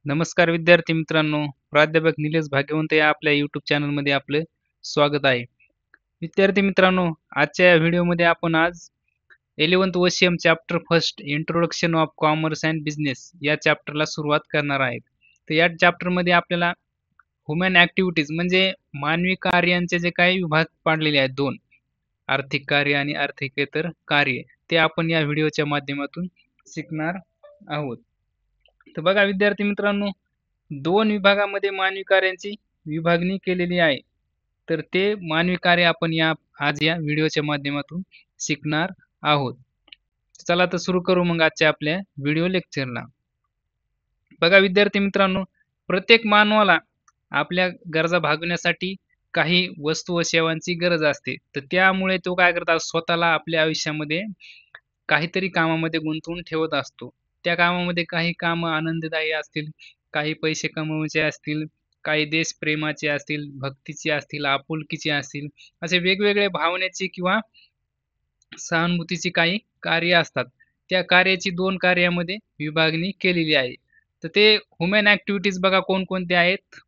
नमस्कार विद्यार्थी मित्रांनो, प्राध्यापक निलेश भाग्यवंत या आपल्या YouTube चॅनलमध्ये आपलं स्वागत आहे. विद्यार्थी मित्रांनो, आजच्या या व्हिडिओमध्ये आपण आज 11th OCM chapter first introduction of commerce and business या चॅप्टरला सुरुवात करणार आहेत. तर या चॅप्टरमध्ये आपल्याला ह्युमन ॲक्टिव्हिटीज म्हणजे मानवी कार्यांचे जे काही विभाग पाडलेले आहेत 2 आर्थिक कार्य आणि आर्थिकेतर कार्य ते आपण या व्हिडिओच्या माध्यमातून शिकणार आहोत. तर बघा विद्यार्थी मित्रांनो, 2 विभागामध्ये मानवी कार्यांची विभागणी केलेली आहे. तर ते मानवी कार्य आपण आज या व्हिडिओच्या माध्यमातून शिकणार आहोत. चला तर सुरू करू मग आजच्या आपल्या व्हिडिओ लेक्चरला. बघा विद्यार्थी मित्रांनो, प्रत्येक मानवाला आपल्या गरजा भागवण्यासाठी काही वस्तू व सेवांची गरज असते. तर त्यामुळे तो काय करतात स्वतःला आपल्या आयुष्यामध्ये काहीतरी कामामध्ये गुंतवून ठेवत असतो. त्या कामामध्ये काही कामं आनंददायी असतील, काही पैसे कमवायचे असतील, काही देशप्रेमाचे असतील, भक्तीचे असतील, आपुलकीचे असतील, असे वेगवेगळे भावनेचे किंवा सहानुभूतीची काही कार्य असतात. त्या कार्याची 2 कार्यामध्ये विभागणी केलेली आहे. तर ते ह्युमन ॲक्टिव्हिटीज बघा कोणकोणते आहेत?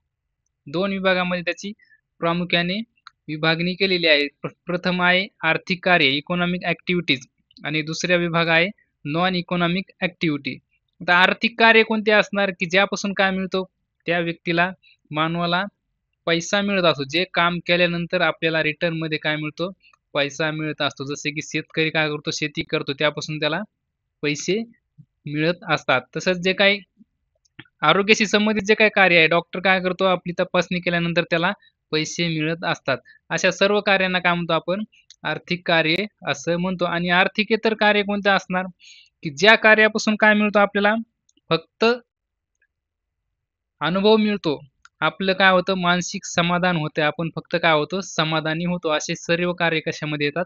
2 विभागामध्ये त्याची प्रामुख्याने विभागणी केलेली आहे. प्रथम आहे आर्थिक कार्य इकॉनॉमिक ॲक्टिव्हिटीज आणि दुसरा विभाग आहे नॉन इकॉनॉमिक ॲक्टिव्हिटी. आता आर्थिक कार्य कोणते असणार की ज्यापासून काय मिळतो? त्या व्यक्तीला, मानवाला पैसा मिळत असतो. जे काम केल्यानंतर आपल्याला रिटर्नमध्ये काय मिळतो? पैसा मिळत असतो. जसे की शेतकरी काय करतो? शेती करतो. त्यापासून त्याला पैसे मिळत असतात. तसंच जे काही आरोग्याशी संबंधित जे काही कार्य आहे, डॉक्टर काय करतो? आपली तपासणी केल्यानंतर त्याला पैसे मिळत असतात. अशा सर्व कार्यांना काय म्हणतो आपण? आर्थिक कार्य असं म्हणतो. आणि आर्थिकेतर कार्य कोणते असणार? की ज्या कार्यापासून काय मिळतो आपल्याला? फक्त अनुभव मिळतो. आपलं काय होतं? मानसिक समाधान होतं. आपण फक्त काय होतो? समाधानी होतो. असे सर्व कार्य कशामध्ये येतात?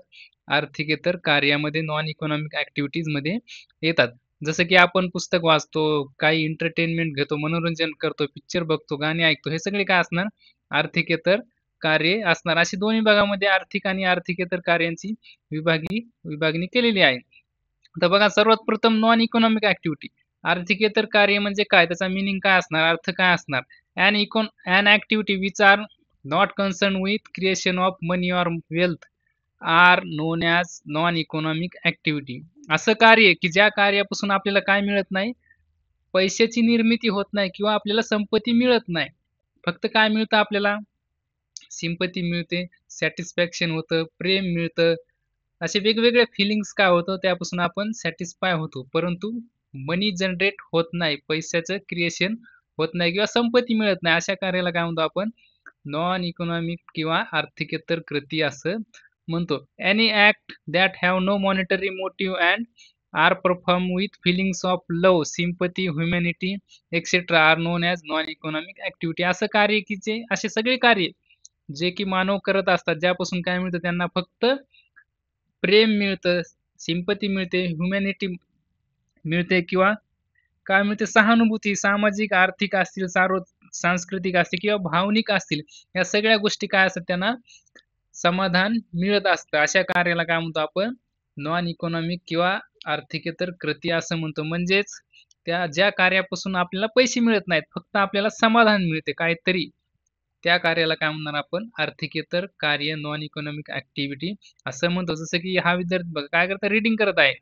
आर्थिकेतर कार्यामध्ये, नॉन इकॉनॉमिक ॲक्टिव्हिटीजमध्ये येतात. जसं की आपण पुस्तक वाचतो, काही एंटरटेनमेंट घेतो, मनोरंजन करतो, पिक्चर बघतो, गाणी ऐकतो. हे सगळे काय असणार? आर्थिकेतर कार्ये असणार. अशी 2 विभागामध्ये आर्थिक आणि आर्थिकेतर कार्यांची विभागणी केलेली आहे. तर बघा सर्वात प्रथम नॉन इकॉनॉमिक ॲक्टिव्हिटी. आर्थिकेतर कार्य म्हणजे काय? त्याचा मीनिंग काय असणार? अर्थ काय असणार? An activity which are not concerned with creation of money or wealth are known as non-economic activity. असं कार्य की ज्या कार्यापासून आपल्याला काय मिळत नाही? पैशाची निर्मिती होत नाही किंवा आपल्याला संपत्ती मिळत नाही. फक्त काय मिळतं आपल्याला? सिम्पॅथी मिळते, सॅटिस्फॅक्शन होतं, प्रेम मिळतं. असे वेगवेगळे फीलिंग्स काय होतं त्यापासून आपण सॅटिस्फाय होतो. परंतु मनी जनरेट होत नाही. पैशाचं क्रिएशन होत नाही किंवा संपत्ती मिळत नाही. अशा कार्याला काय म्हणतो आपण? नॉन इकॉनॉमिक किंवा आर्थिकेतर कृती असं म्हणतो. Any act that have no monetary motive and are perform with feelings of love, sympathy, humanity etcetera are known as non economic activity. असं कार्य की जे असे सगळे कार्य जे की मानव करत असतात, ज्यापासून काय मिळतं त्यांना? फक्त प्रेम मिळतं, सिम्पॅथी मिळते, ह्युमॅनिटी मिळते किंवा काय मिळते? सहानुभूती, सामाजिक, आर्थिक असतील, सांस्कृतिक असतील किंवा भावनिक असतील. या सगळ्या गोष्टी काय असतात त्यांना समाधान मिळत असतं. अशा कार्याला काय म्हणतो आपण? नॉन इकॉनॉमिक किंवा आर्थिकेतर कृती असं म्हणतो. म्हणजेच त्या ज्या कार्यापासून आपल्याला पैसे मिळत नाहीत, फक्त आपल्याला समाधान मिळते काहीतरी. त्या कार्याला काय म्हणणार आपण? आर्थिकेतर कार्य, नॉन इकॉनॉमिक ॲक्टिव्हिटी असं म्हणतो. जसं की हा विद्यार्थी बघा काय करतो? रीडिंग करत आहे,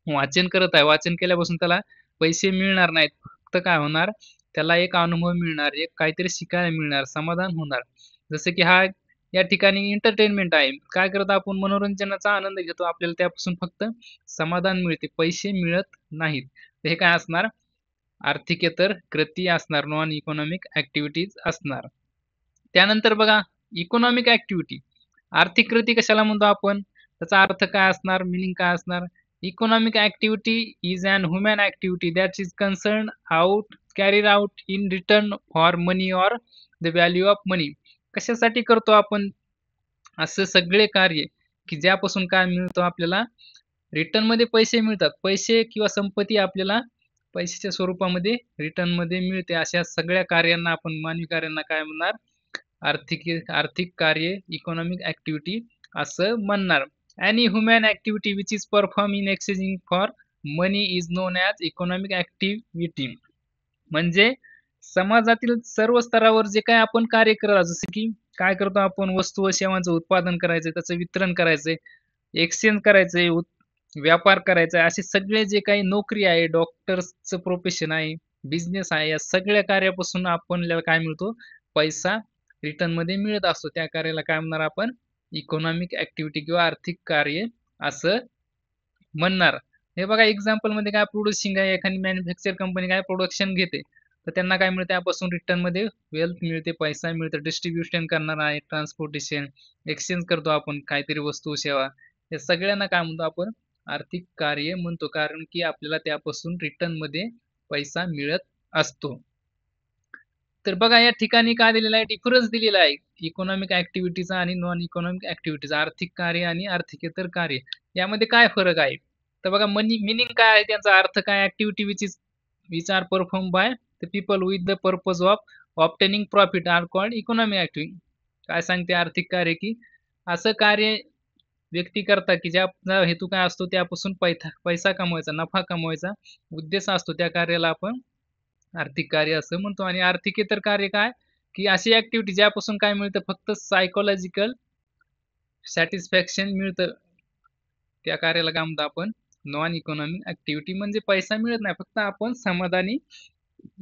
वाचन करत आहे. वाचन केल्यापासून त्याला पैसे मिळणार नाहीत. फक्त काय होणार? त्याला एक अनुभव मिळणार, एक काहीतरी शिकायला मिळणार, समाधान होणार. जसं की हा या ठिकाणी एंटरटेनमेंट आहे. काय करतो आपण? मनोरंजनाचा आनंद घेतो. आपल्याला त्यापासून फक्त समाधान मिळते, पैसे मिळत नाहीत. तर हे काय असणार? आर्थिकेतर कृती असणार, नॉन इकॉनॉमिक ॲक्टिव्हिटीज असणार. त्यानंतर बघा इकॉनॉमिक ॲक्टिव्हिटी. आर्थिक कृती कशाला म्हणतो आपण? त्याचा अर्थ काय असणार? मीनिंग काय असणार? Economic activity is an human activity that is concerned carried out in return for money or the value of money. कशासाठी करतो आपण असं सगळे कार्य की ज्यापासून काय मिळतो आपल्याला? रिटर्नमध्ये पैसे मिळतात. पैसे किंवा संपत्ती आपल्याला पैशाच्या स्वरूपामध्ये रिटर्नमध्ये मिळते. अशा सगळ्या कार्यांना आपण, मानवी कार्यांना काय म्हणणार? आर्थिक कार्य, इकॉनॉमिक ॲक्टिव्हिटी असं म्हणणार. Any human activity which is perform in exchanging for money is non as economic activity. म्हणजे समाजातील सर्व स्तरावर जे काही आपण कार्य करत आहोत, जसं की काय करतो आपण वस्तू व सेवांचं उत्पादन करायचंय, त्याचं वितरण करायचंय, एक्सचेंज करायचंय, व्यापार करायचा आहे, असे सगळे जे काही नोकरी आहे, डॉक्टर्सचं प्रोफेशन आहे, बिझनेस आहे, या सगळ्या कार्यापासून आपल्याला काय मिळतो? पैसा रिटर्नमध्ये मिळत असतो. त्या कार्याला काय म्हणणार आपण? इकॉनॉमिक ॲक्टिव्हिटी किंवा आर्थिक कार्य असं म्हणणार. हे बघा एक्झाम्पलमध्ये काय प्रोड्युसिंग आहे, एखादी मॅन्युफॅक्चर कंपनी काय प्रोडक्शन घेते, तर त्यांना काय मिळतं? त्यापासून रिटर्नमध्ये वेल्थ मिळते, पैसा मिळतो. डिस्ट्रिब्युशन करणार आहे, ट्रान्सपोर्टेशन, एक्सचेंज करतो आपण काहीतरी वस्तू, सेवा. या सगळ्यांना काय म्हणतो आपण? आर्थिक कार्य म्हणतो. कारण की आपल्याला त्यापासून रिटर्नमध्ये पैसा मिळत असतो. तर बघा या ठिकाणी काय दिलेलं आहे? डिफरन्स दिलेला आहे. इकॉनॉमिक ॲक्टिव्हिटीचा आणि नॉन इकॉनॉमिक ॲक्टिव्हिटीचा. आर्थिक कार्य आणि आर्थिकेतर कार्य. यामध्ये काय फरक आहे? तर बघा मीनिंग काय आहे त्यांचा अर्थ काय? Activity which are performed by the people with the purpose of obtaining profit are called economic activity. काय सांगते आर्थिक कार्य की असं कार्य व्यक्ती करतात की ज्याचा हेतू काय असतो त्यापासून पैसा कमवायचा, नफा कमवायचा उद्देश असतो. त्या कार्याला आपण आर्थिक कार्य असं म्हणतो. आणि आर्थिकेतर कार्य काय? की अशी ॲक्टिव्हिटी ज्यापासून काय मिळतं? फक्त सायकॉलॉजिकल सॅटिस्फॅक्शन मिळतं. त्या कार्याला काय म्हणतो आपण? Non economic activity. म्हणजे पैसा मिळत नाही, फक्त आपण समाधानी,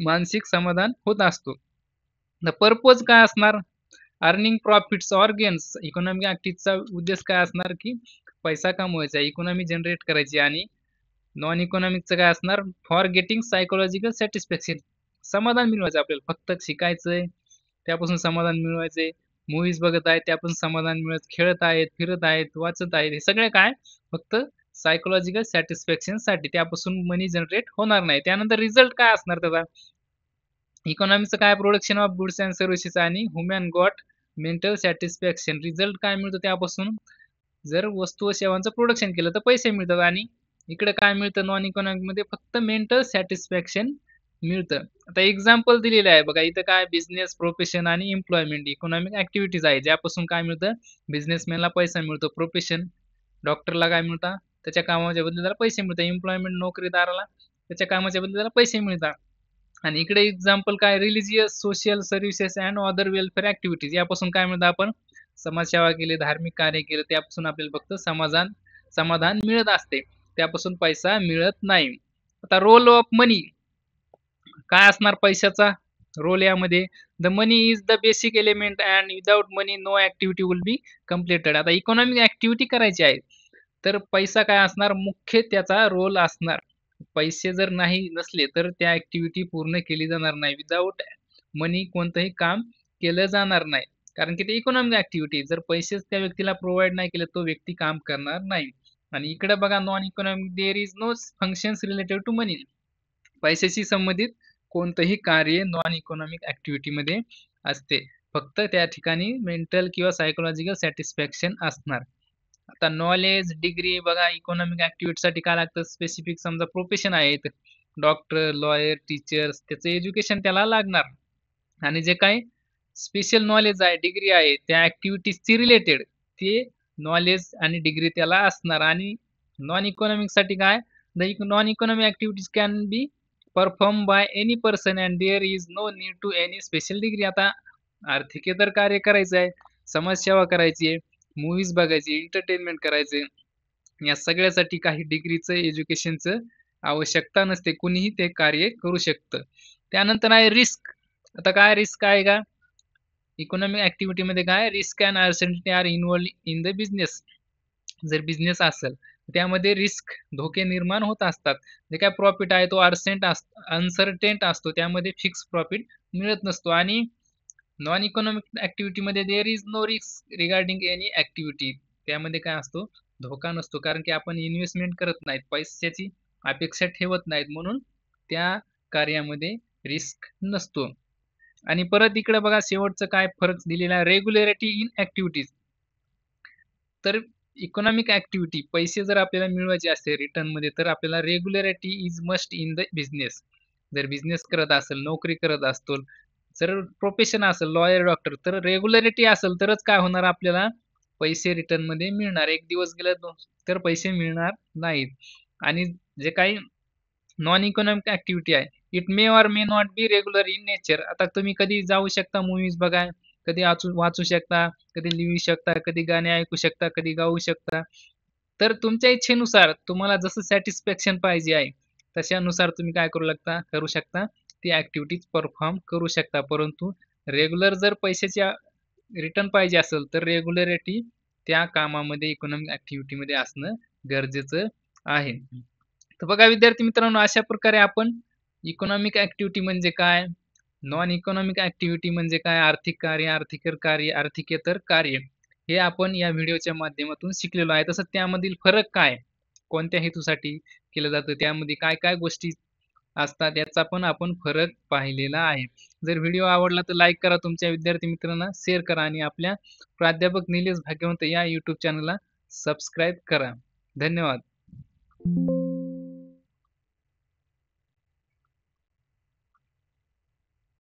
मानसिक समाधान होत असतो. द पर्पज काय असणार? Earning profits or gains. Economic ॲक्टिव्हिटीचा उद्देश काय असणार? की पैसा कमवायचा, इकॉनॉमी जनरेट करायची. आणि नॉन इकॉनॉमिकचं काय असणार? For getting psychological satisfaction. समाधान मिळवायचं आपल्याला, फक्त शिकायचंय त्यापासून समाधान मिळवायचंय. मूव्हीज बघत आहेत त्यापासून समाधान मिळत, खेळत आहेत, फिरत आहेत, वाचत आहेत, हे सगळे काय? फक्त सायकॉलॉजिकल सॅटिस्फॅक्शनसाठी. त्यापासून मनी जनरेट होणार नाही. त्यानंतर रिझल्ट काय असणार त्याचा? इकॉनॉमीचं काय? Production of goods and services आणि human got mental satisfaction. Result काय मिळतो त्यापासून? जर वस्तू व सेवांचं प्रोडक्शन केलं तर पैसे मिळतात. आणि इकडे काय मिळतं? नॉन इकॉनॉमिक मध्ये फक्त मेंटल सॅटिस्फॅक्शन मिळतं. आता एक्झाम्पल दिलेलं आहे बघा इथं. काय? बिझनेस, प्रोफेशन आणि एम्प्लॉयमेंट इकॉनॉमिक ॲक्टिव्हिटीज आहे, ज्यापासून काय मिळतं? बिझनेसमॅनला पैसा मिळतो. प्रोफेशन, डॉक्टरला काय मिळतात? त्याच्या कामाच्या बदल्यात त्याला पैसे मिळतात. एम्प्लॉयमेंट, नोकरीदाराला त्याच्या कामाच्या बदल्यात त्याला पैसे मिळतात. आणि इकडे एक्झाम्पल काय? Religious, social services and other welfare activities. यापासून काय मिळतं? आपण समाजसेवा केली, धार्मिक कार्य केलं, त्यापासून आपल्याला फक्त समाधान मिळत असते. त्यापासून पैसा मिळत नाही. आता रोल ऑफ मनी काय असणार पैशाचा रोल यामध्ये? The money is the basic element and without money no activity will be completed. आता इकॉनॉमिक ॲक्टिव्हिटी करायची आहे तर पैसा काय असणार? मुख्य त्याचा रोल असणार. पैसे जर नाही नसले तर त्या ॲक्टिव्हिटी पूर्ण केली जाणार नाही. विदाऊट मनी कोणतंही काम केलं जाणार नाही. कारण की ते इकॉनॉमिक ॲक्टिव्हिटी. जर पैसेच त्या व्यक्तीला प्रोव्हाईड नाही केले, तो व्यक्ती काम करणार नाही. आणि इकडे बघा non economic, there is no functions related to money. पैशाशी संबंधित कोणतंही कार्य नॉन इकॉनॉमिक ॲक्टिव्हिटीमध्ये असते. फक्त त्या ठिकाणी मेंटल किंवा सायकॉलॉजिकल सॅटिस्फॅक्शन असणार. आता नॉलेज, डिग्री बघा इकॉनॉमिक ॲक्टिव्हिटीसाठी काय लागतं? स्पेसिफिक समजा प्रोफेशन आहेत, डॉक्टर, लॉयर, टीचर्स, त्याचं एज्युकेशन त्याला लागणार. आणि जे काही स्पेशल नॉलेज आहे, डिग्री आहे, त्या ॲक्टिव्हिटीजशी रिलेटेड ते नॉलेज आणि डिग्री त्याला असणार. आणि नॉन इकॉनॉमिकसाठी काय? The non economic activities can be perform by any person and there is no need to any special degree. आता आर्थिकेतर कार्य करायचं आहे, समाजसेवा करायची आहे, मूव्हीज बघायची, एंटरटेनमेंट करायचे, या सगळ्यासाठी काही डिग्रीचं, एज्युकेशनचं आवश्यकता नसते. कुणीही ते कार्य करू शकतं. त्यानंतर आहे रिस्क. आता काय रिस्क आहे का? इकॉनॉमिक ॲक्टिव्हिटीमध्ये काय? Risk and uncertainty are involved in the business. जर बिझनेस असेल त्यामध्ये रिस्क, धोके निर्माण होत असतात. जे काय प्रॉफिट आहे तो अनसर्टेंट असतो, त्यामध्ये फिक्स प्रॉफिट मिळत नसतो. आणि नॉन इकॉनॉमिक ॲक्टिव्हिटीमध्ये there is no risk regarding any activity. त्यामध्ये काय असतो? धोका नसतो. कारण की आपण इन्व्हेस्टमेंट करत नाहीत, पैशाची अपेक्षा ठेवत नाहीत, म्हणून त्या कार्यामध्ये रिस्क नसतो. आणि परत इकडे बघा शेवटचं काय फरक दिलेला आहे? Regularity in activities. तर इकॉनॉमिक ॲक्टिव्हिटी पैसे जर आपल्याला मिळवायचे असते रिटर्नमध्ये, तर आपल्याला regularity is must in the business. जर बिझनेस करत असेल, नोकरी करत असतो, जर प्रोफेशन असेल, लॉयर, डॉक्टर, तर रेग्युलॅरिटी असेल तरच काय होणार? आपल्याला पैसे रिटर्नमध्ये मिळणार. एक दिवस गेला तर पैसे मिळणार नाहीत. आणि जे काही नॉन इकॉनॉमिक ॲक्टिव्हिटी आहे it may or may not be regular in nature. आता तुम्ही कधी जाऊ शकता मूव्हीज बघाय, कधी वाचू शकता, कधी लिहू शकता, कधी गाणे ऐकू शकता, कधी गाऊ शकता. तर तुमच्या इच्छेनुसार तुम्हाला जसं सॅटिस्फॅक्शन पाहिजे आहे, तशानुसार तुम्ही काय करू शकता, ती ॲक्टिव्हिटीज परफॉर्म करू शकता. परंतु रेग्युलर जर पैशाच्या रिटर्न पाहिजे असेल, तर रेग्युलरिटी त्या कामामध्ये, इकॉनॉमिक ॲक्टिव्हिटीमध्ये असणं गरजेचं आहे. तर बघा विद्यार्थी मित्रांनो, अशा प्रकारे आपण इकॉनॉमिक ॲक्टिव्हिटी म्हणजे काय, नॉन इकॉनॉमिक ॲक्टिव्हिटी म्हणजे काय, आर्थिक कार्य, आर्थिकेतर कार्य, आर्थिकेतर कार्य, हे आपण या व्हिडिओच्या माध्यमातून शिकलेलो आहे. तसंच त्यामधील फरक काय, कोणत्या हेतूसाठी केलं जातं, त्यामध्ये काय काय गोष्टी असतात, याचा पण आपण फरक पाहिलेला आहे. जर व्हिडिओ आवडला तर लाईक करा, तुमच्या विद्यार्थी मित्रांना शेअर करा आणि आपल्या प्राध्यापक निलेश भाग्यवंत या यूट्यूब चॅनलला सबस्क्राईब करा. धन्यवाद.